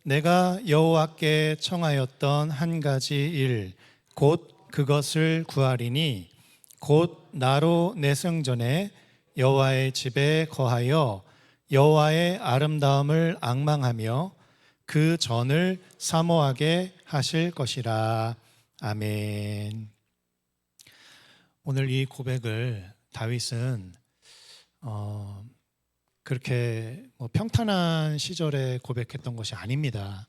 내가 여호와께 청하였던 한 가지 일, 곧 그것을 구하리니, 곧 나로 내 성전에 여호와의 집에 거하여 여호와의 아름다움을 앙망하며 그 전을 사모하게 하실 것이라. 아멘. 오늘 이 고백을 다윗은 그렇게 평탄한 시절에 고백했던 것이 아닙니다.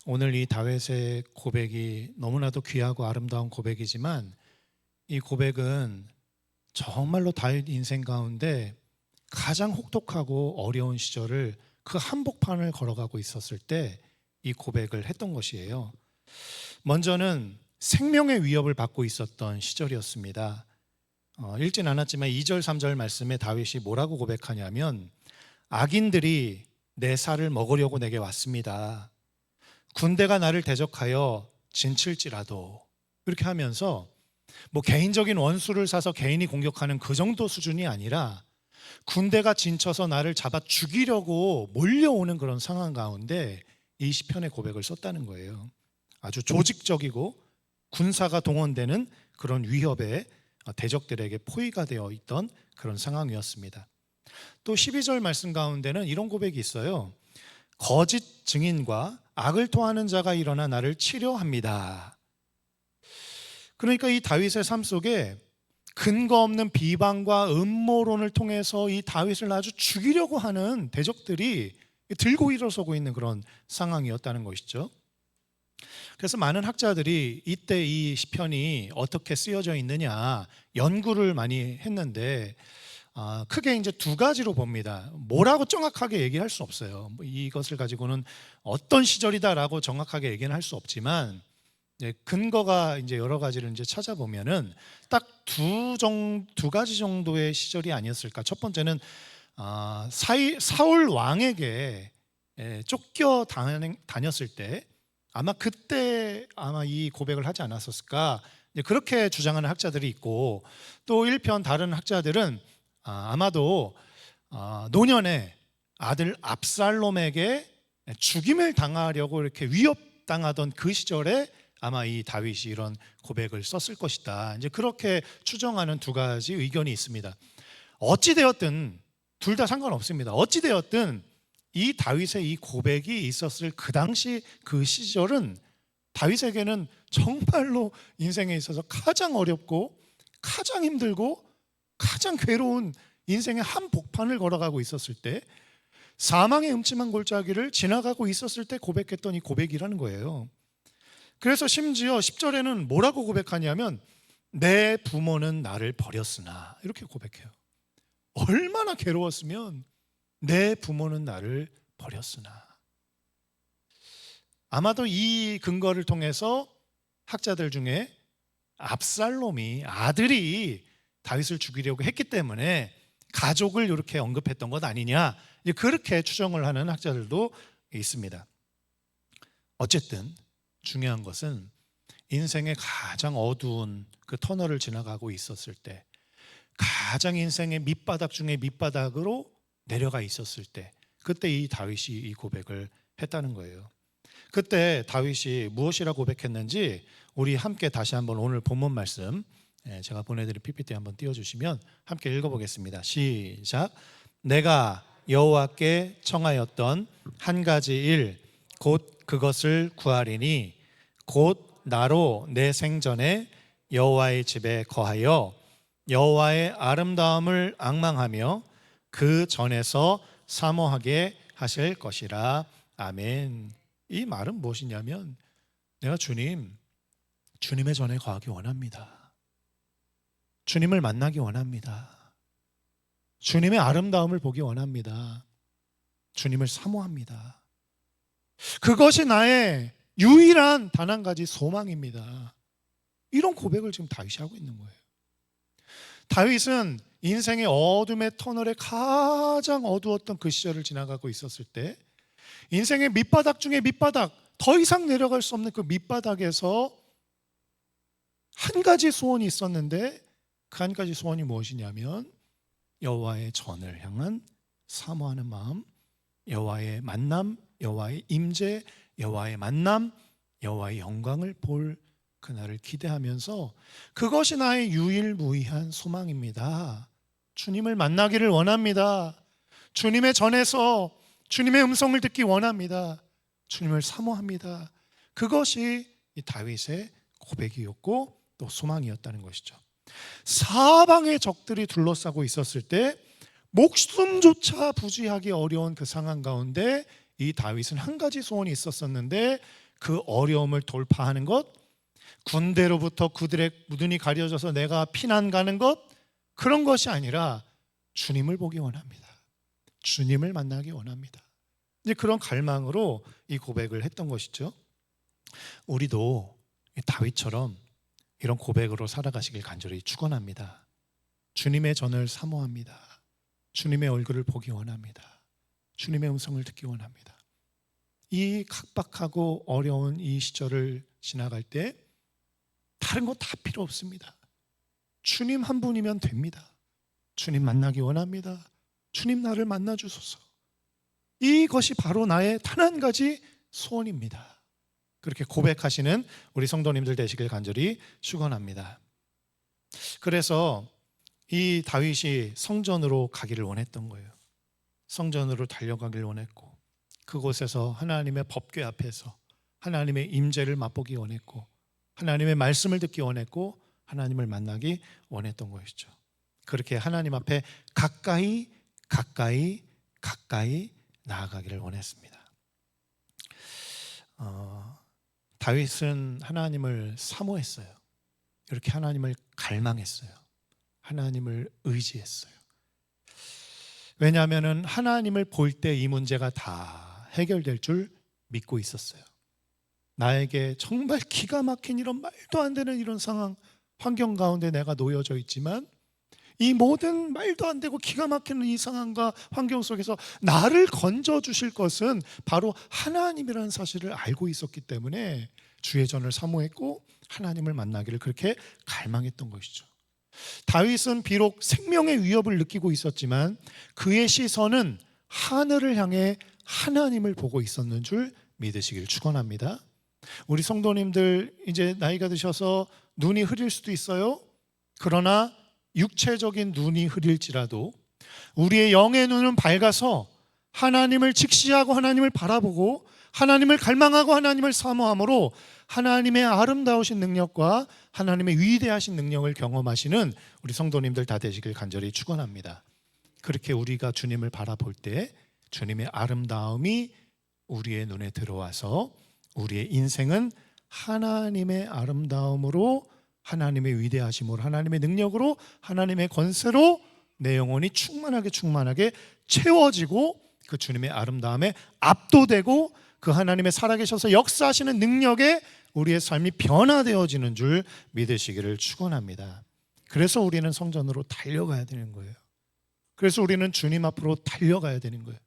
오늘 이 다윗의 고백이 너무나도 귀하고 아름다운 고백이지만 이 고백은 정말로 다윗 인생 가운데 가장 혹독하고 어려운 시절을 그 한복판을 걸어가고 있었을 때 이 고백을 했던 것이에요. 먼저는 생명의 위협을 받고 있었던 시절이었습니다. 읽진 않았지만 2절 3절 말씀에 다윗이 뭐라고 고백하냐면, 악인들이 내 살을 먹으려고 내게 왔습니다. 군대가 나를 대적하여 진칠지라도, 이렇게 하면서 개인적인 원수를 사서 개인이 공격하는 그 정도 수준이 아니라 군대가 진쳐서 나를 잡아 죽이려고 몰려오는 그런 상황 가운데 이 시편의 고백을 썼다는 거예요. 아주 조직적이고 군사가 동원되는 그런 위협에 대적들에게 포위가 되어 있던 그런 상황이었습니다. 또 12절 말씀 가운데는 이런 고백이 있어요. 거짓 증인과 악을 토하는 자가 일어나 나를 치려합니다. 그러니까 이 다윗의 삶 속에 근거 없는 비방과 음모론을 통해서 이 다윗을 아주 죽이려고 하는 대적들이 들고 일어서고 있는 그런 상황이었다는 것이죠. 그래서 많은 학자들이 이때 이 시편이 어떻게 쓰여져 있느냐 연구를 많이 했는데 크게 이제 두 가지로 봅니다. 뭐라고 정확하게 얘기할 수 없어요. 이것을 가지고는 어떤 시절이다라고 정확하게 얘기는 할 수 없지만 근거가 이제 여러 가지를 이제 찾아보면은 딱 두 가지 정도의 시절이 아니었을까. 첫 번째는 사울 왕에게 쫓겨 다녔을 때 아마 그때 아마 이 고백을 하지 않았었을까, 그렇게 주장하는 학자들이 있고, 또 일편 다른 학자들은 아마도 노년에 아들 압살롬에게 죽임을 당하려고 이렇게 위협당하던 그 시절에 아마 이 다윗이 이런 고백을 썼을 것이다. 이제 그렇게 추정하는 두 가지 의견이 있습니다. 어찌 되었든 둘 다 상관없습니다. 어찌 되었든 이 다윗의 이 고백이 있었을 그 당시 그 시절은 다윗에게는 정말로 인생에 있어서 가장 어렵고 가장 힘들고 가장 괴로운 인생의 한복판을 걸어가고 있었을 때, 사망의 음침한 골짜기를 지나가고 있었을 때 고백했던 이 고백이라는 거예요. 그래서 심지어 10절에는 뭐라고 고백하냐면, 내 부모는 나를 버렸으나, 이렇게 고백해요. 얼마나 괴로웠으면 내 부모는 나를 버렸으나. 아마도 이 근거를 통해서 학자들 중에 압살롬이 아들이 다윗을 죽이려고 했기 때문에 가족을 이렇게 언급했던 것 아니냐, 그렇게 추정을 하는 학자들도 있습니다. 어쨌든 중요한 것은 인생의 가장 어두운 그 터널을 지나가고 있었을 때, 가장 인생의 밑바닥 중에 밑바닥으로 내려가 있었을 때, 그때 이 다윗이 이 고백을 했다는 거예요. 그때 다윗이 무엇이라 고백했는지 우리 함께 다시 한번 오늘 본문 말씀 제가 보내드릴 PPT 한번 띄워주시면 함께 읽어보겠습니다. 시작. 내가 여호와께 청하였던 한 가지 일, 곧 그것을 구하리니, 곧 나로 내 생전에 여호와의 집에 거하여 여호와의 아름다움을 앙망하며 그 전에서 사모하게 하실 것이라. 아멘. 이 말은 무엇이냐면, 내가 주님의 전에 거하기 원합니다. 주님을 만나기 원합니다. 주님의 아름다움을 보기 원합니다. 주님을 사모합니다. 그것이 나의 유일한 단 한 가지 소망입니다. 이런 고백을 지금 다윗이 하고 있는 거예요. 다윗은 인생의 어둠의 터널에 가장 어두웠던 그 시절을 지나가고 있었을 때, 인생의 밑바닥 중에 밑바닥, 더 이상 내려갈 수 없는 그 밑바닥에서 한 가지 소원이 있었는데, 그 한 가지 소원이 무엇이냐면 여호와의 전을 향한 사모하는 마음, 여호와의 만남, 여호와의 임재, 여호와의 만남, 여호와의 영광을 볼 그날을 기대하면서 그것이 나의 유일무이한 소망입니다. 주님을 만나기를 원합니다. 주님의 전에서 주님의 음성을 듣기 원합니다. 주님을 사모합니다. 그것이 이 다윗의 고백이었고 또 소망이었다는 것이죠. 사방의 적들이 둘러싸고 있었을 때 목숨조차 부지하기 어려운 그 상황 가운데 이 다윗은 한 가지 소원이 있었었는데 그 어려움을 돌파하는 것, 군대로부터 그들의 눈이 가려져서 내가 피난 가는 것, 그런 것이 아니라 주님을 보기 원합니다. 주님을 만나기 원합니다. 이제 그런 갈망으로 이 고백을 했던 것이죠. 우리도 다윗처럼 이런 고백으로 살아가시길 간절히 축원합니다. 주님의 전을 사모합니다. 주님의 얼굴을 보기 원합니다. 주님의 음성을 듣기 원합니다. 이 각박하고 어려운 이 시절을 지나갈 때 다른 거 다 필요 없습니다. 주님 한 분이면 됩니다. 주님 만나기 원합니다. 주님 나를 만나 주소서. 이것이 바로 나의 단 한 가지 소원입니다. 그렇게 고백하시는 우리 성도님들 되시길 간절히 축원합니다. 그래서 이 다윗이 성전으로 가기를 원했던 거예요. 성전으로 달려가기를 원했고 그곳에서 하나님의 법궤 앞에서 하나님의 임재를 맛보기 원했고 하나님의 말씀을 듣기 원했고 하나님을 만나기 원했던 것이죠. 그렇게 하나님 앞에 가까이 나아가기를 원했습니다. 다윗은 하나님을 사모했어요. 이렇게 하나님을 갈망했어요. 하나님을 의지했어요. 왜냐하면 하나님을 볼 때 이 문제가 다 해결될 줄 믿고 있었어요. 나에게 정말 기가 막힌 이런 말도 안 되는 이런 상황, 환경 가운데 내가 놓여져 있지만 이 모든 말도 안 되고 기가 막히는 이 상황과 환경 속에서 나를 건져 주실 것은 바로 하나님이라는 사실을 알고 있었기 때문에 주의 전을 사모했고 하나님을 만나기를 그렇게 갈망했던 것이죠. 다윗은 비록 생명의 위협을 느끼고 있었지만 그의 시선은 하늘을 향해 하나님을 보고 있었는 줄 믿으시길 축원합니다. 우리 성도님들 이제 나이가 드셔서 눈이 흐릴 수도 있어요. 그러나 육체적인 눈이 흐릴지라도 우리의 영의 눈은 밝아서 하나님을 직시하고 하나님을 바라보고 하나님을 갈망하고 하나님을 사모함으로 하나님의 아름다우신 능력과 하나님의 위대하신 능력을 경험하시는 우리 성도님들 다 되시길 간절히 축원합니다. 그렇게 우리가 주님을 바라볼 때 주님의 아름다움이 우리의 눈에 들어와서 우리의 인생은 하나님의 아름다움으로 하나님의 위대하심으로 하나님의 능력으로 하나님의 권세로 내 영혼이 충만하게 채워지고 그 주님의 아름다움에 압도되고 그 하나님의 살아계셔서 역사하시는 능력에 우리의 삶이 변화되어지는 줄 믿으시기를 축원합니다. 그래서 우리는 성전으로 달려가야 되는 거예요. 그래서 우리는 주님 앞으로 달려가야 되는 거예요.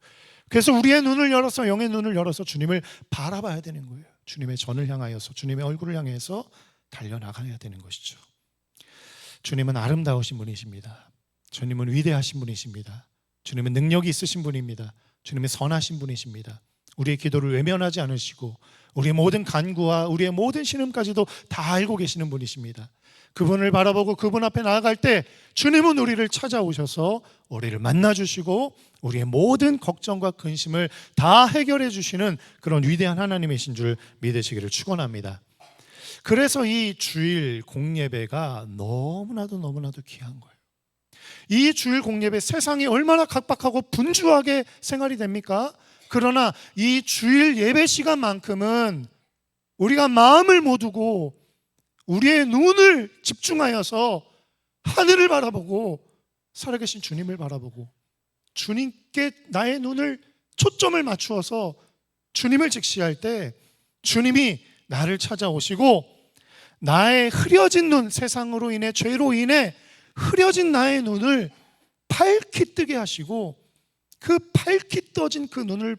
그래서 우리의 눈을 열어서 영의 눈을 열어서 주님을 바라봐야 되는 거예요. 주님의 전을 향하여서 주님의 얼굴을 향해서 달려나가야 되는 것이죠. 주님은 아름다우신 분이십니다. 주님은 위대하신 분이십니다. 주님은 능력이 있으신 분입니다. 주님은 선하신 분이십니다. 우리의 기도를 외면하지 않으시고 우리의 모든 간구와 우리의 모든 신음까지도 다 알고 계시는 분이십니다. 그분을 바라보고 그분 앞에 나아갈 때 주님은 우리를 찾아오셔서 우리를 만나주시고 우리의 모든 걱정과 근심을 다 해결해 주시는 그런 위대한 하나님이신 줄 믿으시기를 축원합니다. 그래서 이 주일 공예배가 너무나도 귀한 거예요. 이 주일 공예배, 세상이 얼마나 각박하고 분주하게 생활이 됩니까? 그러나 이 주일 예배 시간만큼은 우리가 마음을 모두고 우리의 눈을 집중하여서 하늘을 바라보고 살아계신 주님을 바라보고 주님께 나의 눈을 초점을 맞추어서 주님을 직시할 때 주님이 나를 찾아오시고 나의 흐려진 눈, 세상으로 인해 죄로 인해 흐려진 나의 눈을 밝히 뜨게 하시고 그 밝히 떠진 그 눈을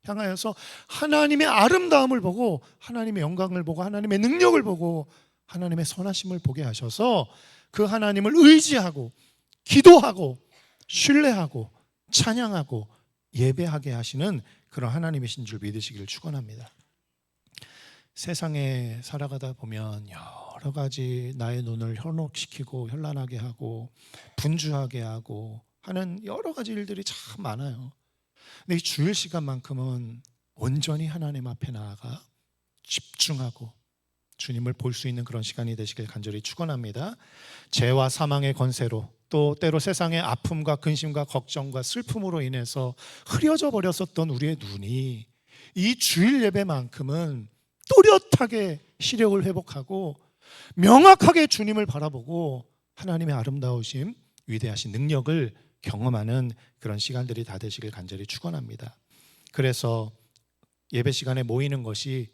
향하여서 하나님의 아름다움을 보고 하나님의 영광을 보고 하나님의 능력을 보고 하나님의 선하심을 보게 하셔서 그 하나님을 의지하고 기도하고 신뢰하고 찬양하고 예배하게 하시는 그런 하나님이신 줄 믿으시기를 축원합니다. 세상에 살아가다 보면 여러 가지 나의 눈을 현혹시키고 현란하게 하고 분주하게 하고 하는 여러 가지 일들이 참 많아요. 근데 이 주일 시간만큼은 온전히 하나님 앞에 나아가 집중하고 주님을 볼 수 있는 그런 시간이 되시길 간절히 축원합니다. 죄와 사망의 권세로 또 때로 세상의 아픔과 근심과 걱정과 슬픔으로 인해서 흐려져 버렸었던 우리의 눈이 이 주일 예배만큼은 또렷하게 시력을 회복하고 명확하게 주님을 바라보고 하나님의 아름다우심, 위대하신 능력을 경험하는 그런 시간들이 다 되시길 간절히 축원합니다. 그래서 예배 시간에 모이는 것이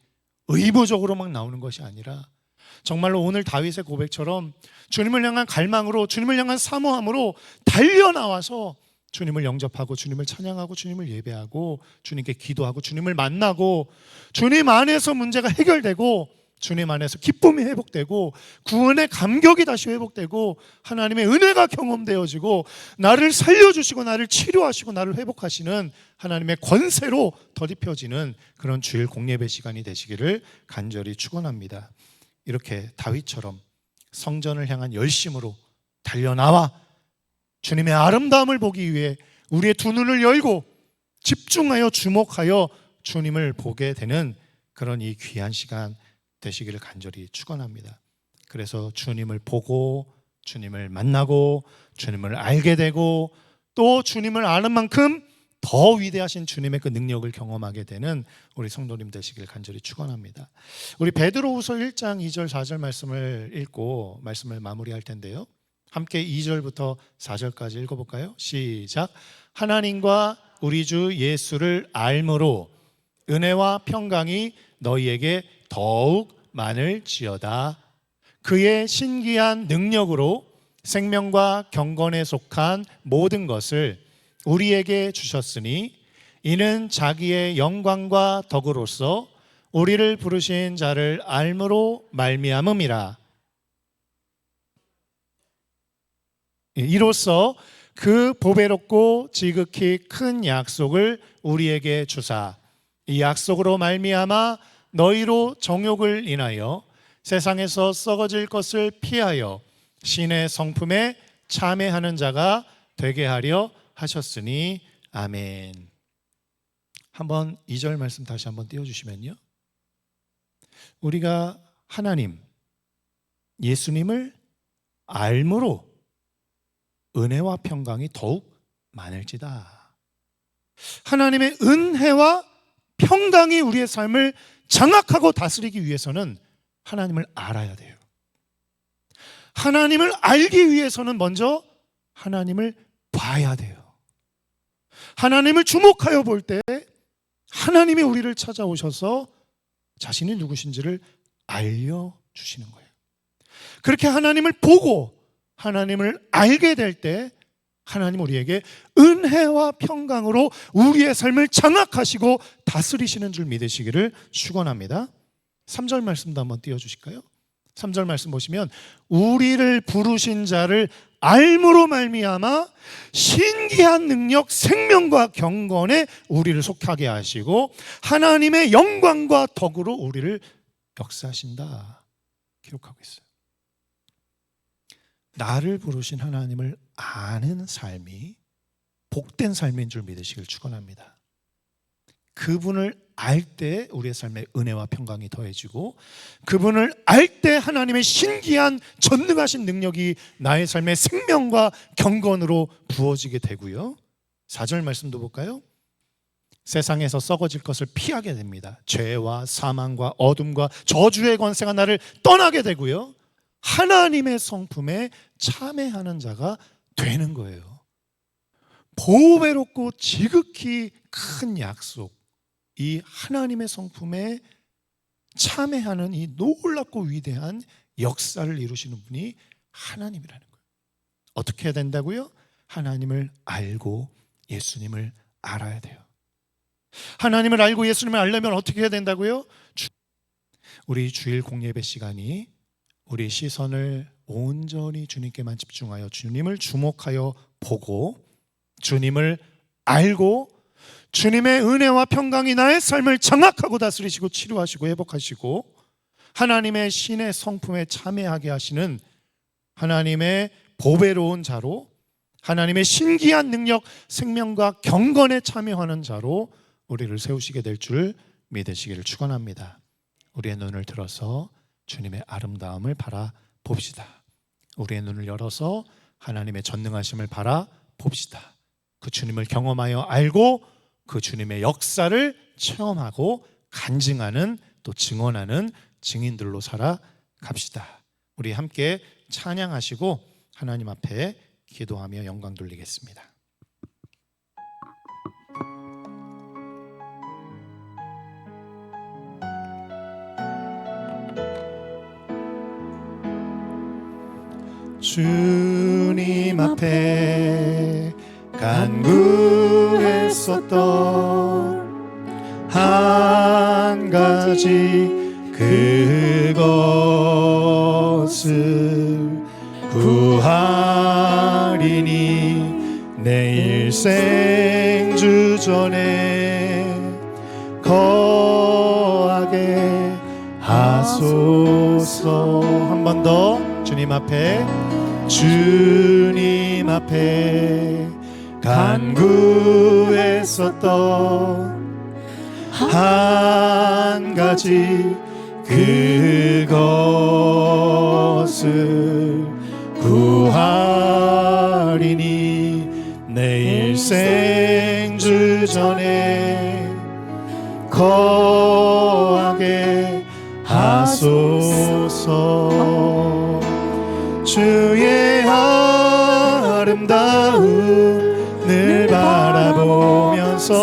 의무적으로 막 나오는 것이 아니라 정말로 오늘 다윗의 고백처럼 주님을 향한 갈망으로, 주님을 향한 사모함으로 달려나와서 주님을 영접하고 주님을 찬양하고 주님을 예배하고 주님께 기도하고 주님을 만나고 주님 안에서 문제가 해결되고 주님 안에서 기쁨이 회복되고 구원의 감격이 다시 회복되고 하나님의 은혜가 경험되어지고 나를 살려주시고 나를 치료하시고 나를 회복하시는 하나님의 권세로 덧입혀지는 그런 주일 공예배 시간이 되시기를 간절히 축원합니다. 이렇게 다윗처럼 성전을 향한 열심으로 달려나와 주님의 아름다움을 보기 위해 우리의 두 눈을 열고 집중하여 주목하여 주님을 보게 되는 그런 이 귀한 시간 되시기를 간절히 축원합니다. 그래서 주님을 보고 주님을 만나고 주님을 알게 되고 또 주님을 아는 만큼 더 위대하신 주님의 그 능력을 경험하게 되는 우리 성도님 되시길 간절히 축원합니다. 우리 베드로후서 1장 2절 4절 말씀을 읽고 말씀을 마무리할 텐데요. 함께 2절부터 4절까지 읽어볼까요? 시작. 하나님과 우리 주 예수를 알므로 은혜와 평강이 너희에게 더욱 많을지어다. 그의 신기한 능력으로 생명과 경건에 속한 모든 것을 우리에게 주셨으니 이는 자기의 영광과 덕으로서 우리를 부르신 자를 알므로 말미암음이라. 이로써 그 보배롭고 지극히 큰 약속을 우리에게 주사 이 약속으로 말미암아 너희로 정욕을 인하여 세상에서 썩어질 것을 피하여 신의 성품에 참여하는 자가 되게 하려 하셨으니 아멘. 한번 2절 말씀 다시 한번 띄워주시면요. 우리가 하나님 예수님을 알므로 은혜와 평강이 더욱 많을지다. 하나님의 은혜와 평강이 우리의 삶을 장악하고 다스리기 위해서는 하나님을 알아야 돼요. 하나님을 알기 위해서는 먼저 하나님을 봐야 돼요. 하나님을 주목하여 볼 때 하나님이 우리를 찾아오셔서 자신이 누구신지를 알려주시는 거예요. 그렇게 하나님을 보고 하나님을 알게 될 때 하나님 우리에게 은혜와 평강으로 우리의 삶을 장악하시고 다스리시는 줄 믿으시기를 축원합니다. 3절 말씀도 한번 띄워주실까요? 3절 말씀 보시면 우리를 부르신 자를 알므로 말미암아 신기한 능력 생명과 경건에 우리를 속하게 하시고 하나님의 영광과 덕으로 우리를 역사하신다 기록하고 있어요. 나를 부르신 하나님을 아는 삶이 복된 삶인 줄 믿으시길 축원합니다. 그분을 알 때 우리의 삶에 은혜와 평강이 더해지고 그분을 알 때 하나님의 신기한 전능하신 능력이 나의 삶의 생명과 경건으로 부어지게 되고요. 4절 말씀도 볼까요? 세상에서 썩어질 것을 피하게 됩니다. 죄와 사망과 어둠과 저주의 권세가 나를 떠나게 되고요. 하나님의 성품에 참여하는 자가 되는 거예요. 보배롭고 지극히 큰 약속, 이 하나님의 성품에 참여하는 이 놀랍고 위대한 역사를 이루시는 분이 하나님이라는 거예요. 어떻게 해야 된다고요? 하나님을 알고 예수님을 알아야 돼요. 하나님을 알고 예수님을 알려면 어떻게 해야 된다고요? 우리 주일 공예배 시간이 우리 시선을 온전히 주님께만 집중하여 주님을 주목하여 보고 주님을 알고 주님의 은혜와 평강이 나의 삶을 장악하고 다스리시고 치료하시고 회복하시고 하나님의 신의 성품에 참여하게 하시는 하나님의 보배로운 자로, 하나님의 신기한 능력, 생명과 경건에 참여하는 자로 우리를 세우시게 될 줄 믿으시기를 축원합니다. 우리의 눈을 들어서 주님의 아름다움을 바라봅시다. 우리의 눈을 열어서 하나님의 전능하심을 바라봅시다. 그 주님을 경험하여 알고 그 주님의 역사를 체험하고 간증하는, 또 증언하는 증인들로 살아갑시다. 우리 함께 찬양하시고 하나님 앞에 기도하며 영광 돌리겠습니다. 주님 앞에 간구했었던 한 가지 그것을 구하리니 내 일생 주전에 거하게 하소서. 한 번 더 주님 앞에 간구했었던 한 가지 그것을 구하리니 내 일생 주전에 거하게 하소서. 주의 아름다움을 바라보면서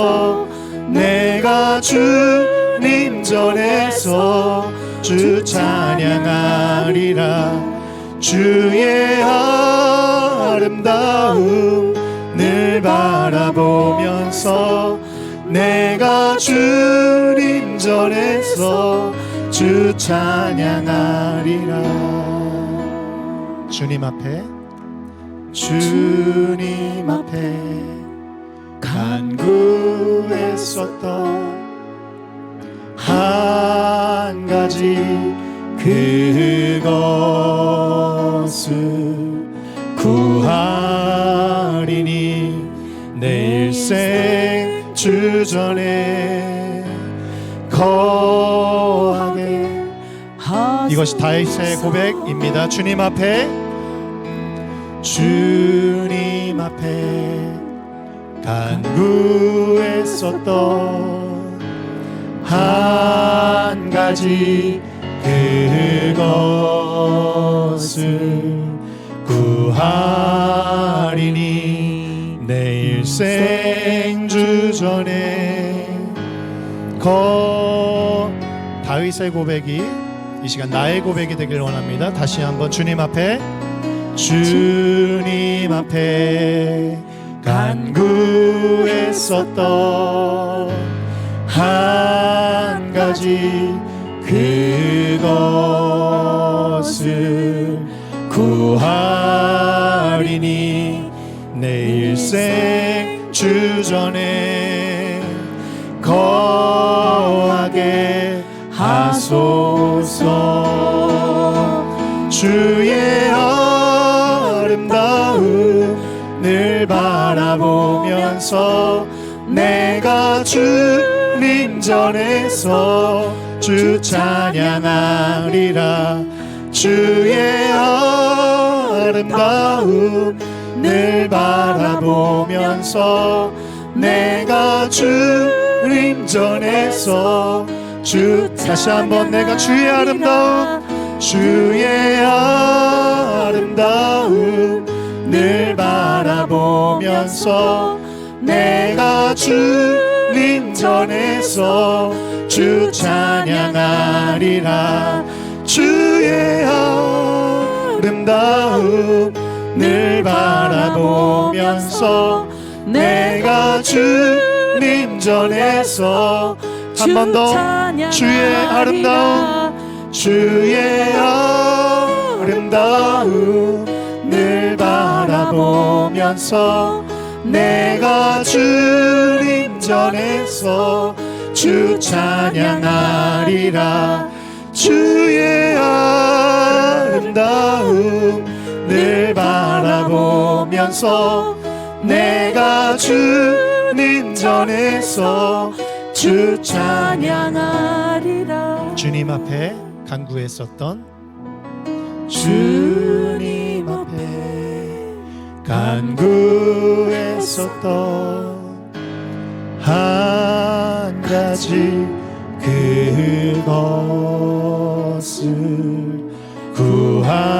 내가 주님 전에서 주 찬양하리라. 주의 아름다움을 바라보면서 내가 주님 전에서 주 찬양하리라. 주님 앞에 간구했었던 한 가지 그것을 구하리니 내 일생 주전에 거하게. 이것이 다윗의 고백입니다. 주님 앞에 간구했었던 한 가지 그것을 구하리니 내 일생 주전에 다윗의 고백이 이 시간 나의 고백이 되길 원합니다. 다시 한번 주님 앞에 간구했었던 한 가지 그것을 구하리니 내 일생 주전에 거하게 하소서. 주의 아름다움을 바라보면서 내가 주님 전에서 주 찬양하리라. 주의 아름다움을 바라보면서 내가 주님 전에서 다시 한번 내가 주의 아름다움을 바라보면서 내가 주님 전에서 주 찬양하리라. 주의 아름다움을 바라보면서 내가 주님 전에서 한 번 더 주의 아름다움을 바라보면서 내가 주님 전에서 주 찬양하리라. 주의 아름다움 늘 바라보면서 내가 주님 전에서 주 찬양하리라. 주님 앞에 간구했었던, 주님 앞에 간구했었던 한 가지 그것을 구하리니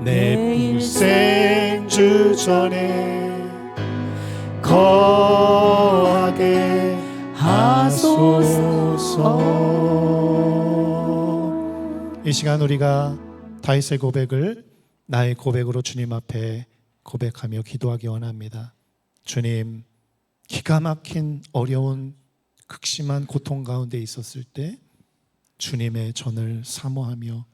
내 일생 주 전에 거하게 하소서. 이 시간 우리가 다윗의 고백을 나의 고백으로 주님 앞에 고백하며 기도하기 원합니다. 주님, 기가 막힌 어려운 극심한 고통 가운데 있었을 때 주님의 전을 사모하며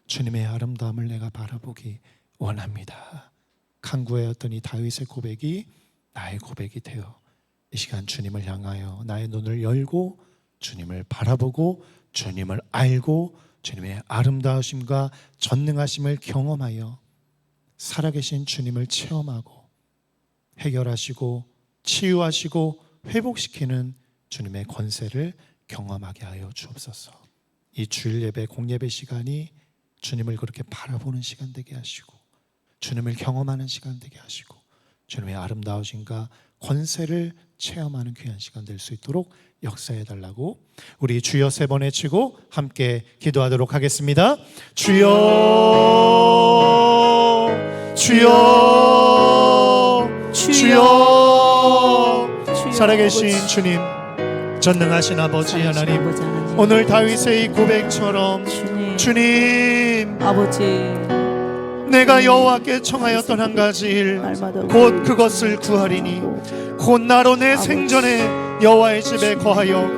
주님의 아름다움을 내가 바라보기 원합니다. 간구하였던 이 다윗의 고백이 나의 고백이 되어 이 시간 주님을 향하여 나의 눈을 열고 주님을 바라보고 주님을 알고 주님의 아름다우심과 전능하심을 경험하여 살아계신 주님을 체험하고 해결하시고 치유하시고 회복시키는 주님의 권세를 경험하게 하여 주옵소서. 이 주일 예배 공예배 시간이 주님을 그렇게 바라보는 시간 되게 하시고 주님을 경험하는 시간 되게 하시고 주님의 아름다우심과 권세를 체험하는 귀한 시간 될 수 있도록 역사해 달라고 우리 주여 3번 외치고 함께 기도하도록 하겠습니다. 주여, 주여, 주여. 살아계신 주님, 전능하신 아버지 하나님, 오늘 다윗의 이 고백처럼 주님 아버지, 내가 여호와께 청하였던 한 가지 일 곧 그것을 구하리니 곧 나로 내 생전에 여호와의 집에 거하여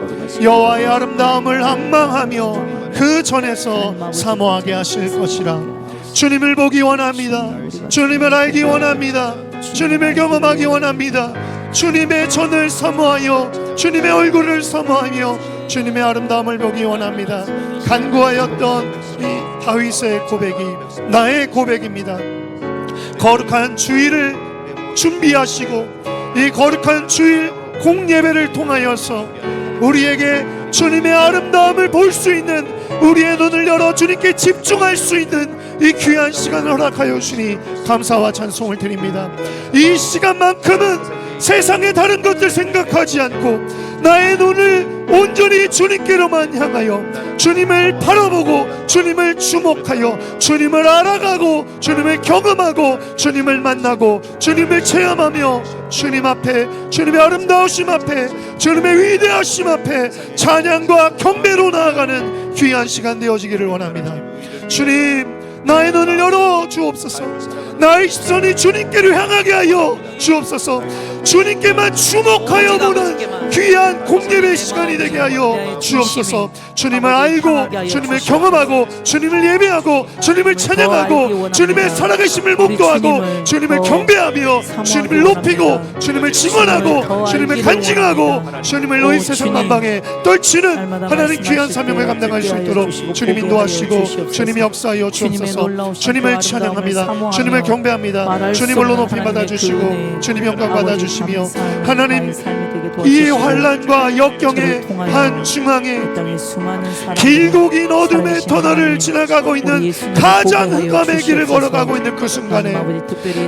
여호와의 아름다움을 앙망하며 그 전에서 사모하게 하실 것이라. 주님을 보기 원합니다. 주님을 알기 원합니다. 주님을 경험하기 원합니다. 주님의 전을 사모하여 주님의 얼굴을 사모하며 주님의 아름다움을 보기 원합니다. 간구하였던 이 다윗의 고백이 나의 고백입니다. 거룩한 주일을 준비하시고 이 거룩한 주일 공예배를 통하여서 우리에게 주님의 아름다움을 볼 수 있는, 우리의 눈을 열어 주님께 집중할 수 있는 이 귀한 시간을 허락하여 주시니 감사와 찬송을 드립니다. 이 시간만큼은 세상의 다른 것들 생각하지 않고 나의 눈을 온전히 주님께로만 향하여 주님을 바라보고 주님을 주목하여 주님을 알아가고 주님을 경험하고 주님을 만나고 주님을 체험하며 주님 앞에, 주님의 아름다우심 앞에, 주님의 위대하심 앞에 찬양과 경배로 나아가는 귀한 시간 되어지기를 원합니다. 주님, 나의 눈을 열어 주옵소서. 나의 시선이 주님께로 향하게 하여 주옵소서. 주님께만 주목하여 보는 귀한 공예배 시간이 되게 하여 주옵소서. 주님을 알고 주님을 경험하고 주님을 예배하고 주님을 찬양하고 주님의 살아계심을 목도하고 주님을 경배하며 주님을 높이고 주님을 증언하고 주님을 간증하고 주님을 너희 세상 만방에 떨치는 하나님 귀한 사명을 감당할 수 있도록 주님 인도하시고 주님이 역사하여 주옵소서. 주님을 찬양합니다. 주님을 경배합니다. 주님을로 높이 받아주시고 주님 영광 받아주시며 하나님, 이 환난과 역경의 한 중앙에 길고 긴 어둠의 터널을 지나가고 있는 가장 흑암의 길을 걸어가고 있는 그 순간에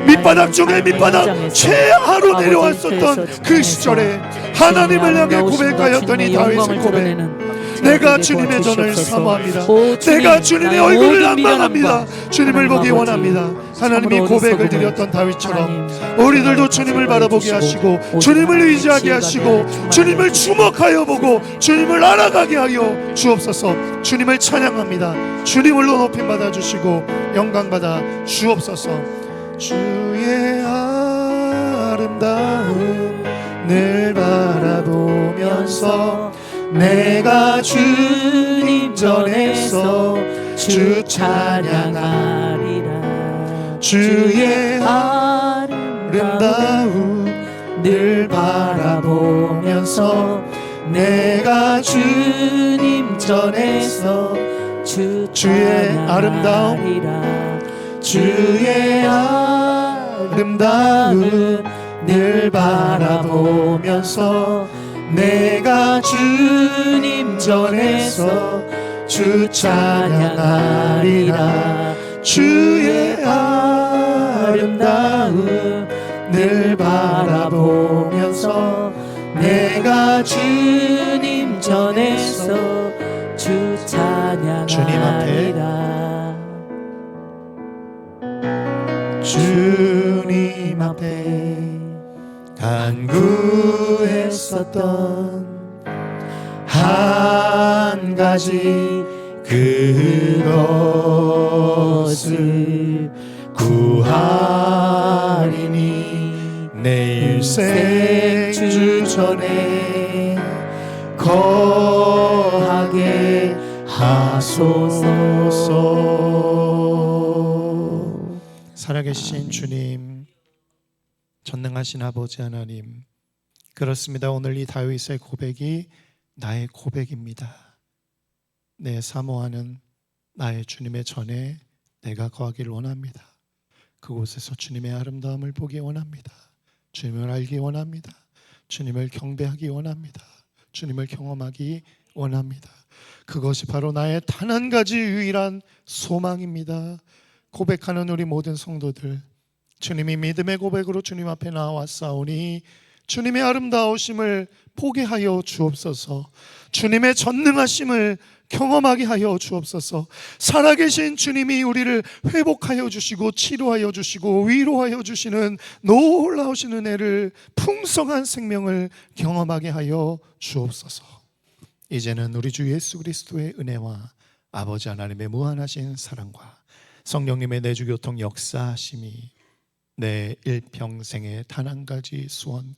밑바닥 중에 밑바닥 최하로 내려왔었던 그 시절에 하나님을 향해 고백하였던 이 다윗의 고백, 내가 주님의 전을 사모합니다. 내가 주님의 얼굴을 앙망합니다. 주님을 보기 원합니다. 하나님이 고백을 드렸던 다윗처럼 우리들도 주님을 바라보게 하시고 주님을 의지하게 하시고 주님을 주목하여 보고 주님을 알아가게 하여 주옵소서. 주님을 찬양합니다. 주님을로 높임 받아주시고 영광 받아 주옵소서. 주의 아름다움 늘 바라보면서 내가 주님 전에서 주 찬양하리라. 주의 아름다움 늘 바라보면서 내가 주님 전에서 주의 아름다움 주의 아름다움 늘 바라보면서 내가 주님 전에서 주 찬양하리라. 주의 아름다움 늘 바라보면서 내가 주님 전에서 주 찬양하리라. 주님 앞에 간구했었던 한 가지 그것을 구하리니 내 일생 주 전에 거하게 하소서. 살아계신 주님, 전능하신 아버지 하나님, 그렇습니다. 오늘 이 다윗의 고백이 나의 고백입니다. 내 사모하는 나의 주님의 전에 내가 거하기를 원합니다. 그곳에서 주님의 아름다움을 보기 원합니다. 주님을 알기 원합니다. 주님을 경배하기 원합니다. 주님을 경험하기 원합니다. 그것이 바로 나의 단 한 가지 유일한 소망입니다. 고백하는 우리 모든 성도들, 주님이 믿음의 고백으로 주님 앞에 나와싸우니 주님의 아름다우심을 보게 하여 주옵소서. 주님의 전능하심을 경험하게 하여 주옵소서. 살아계신 주님이 우리를 회복하여 주시고 치료하여 주시고 위로하여 주시는 놀라우신 은혜를, 풍성한 생명을 경험하게 하여 주옵소서. 이제는 우리 주 예수 그리스도의 은혜와 아버지 하나님의 무한하신 사랑과 성령님의 내주교통 역사하심이 내 일평생의 단 한 가지 소원,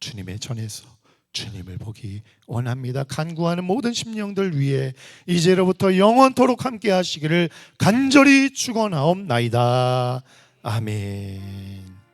주님의 전에서 주님을 보기 원합니다. 간구하는 모든 심령들 위해 이제로부터 영원토록 함께 하시기를 간절히 축원하옵나이다. 아멘.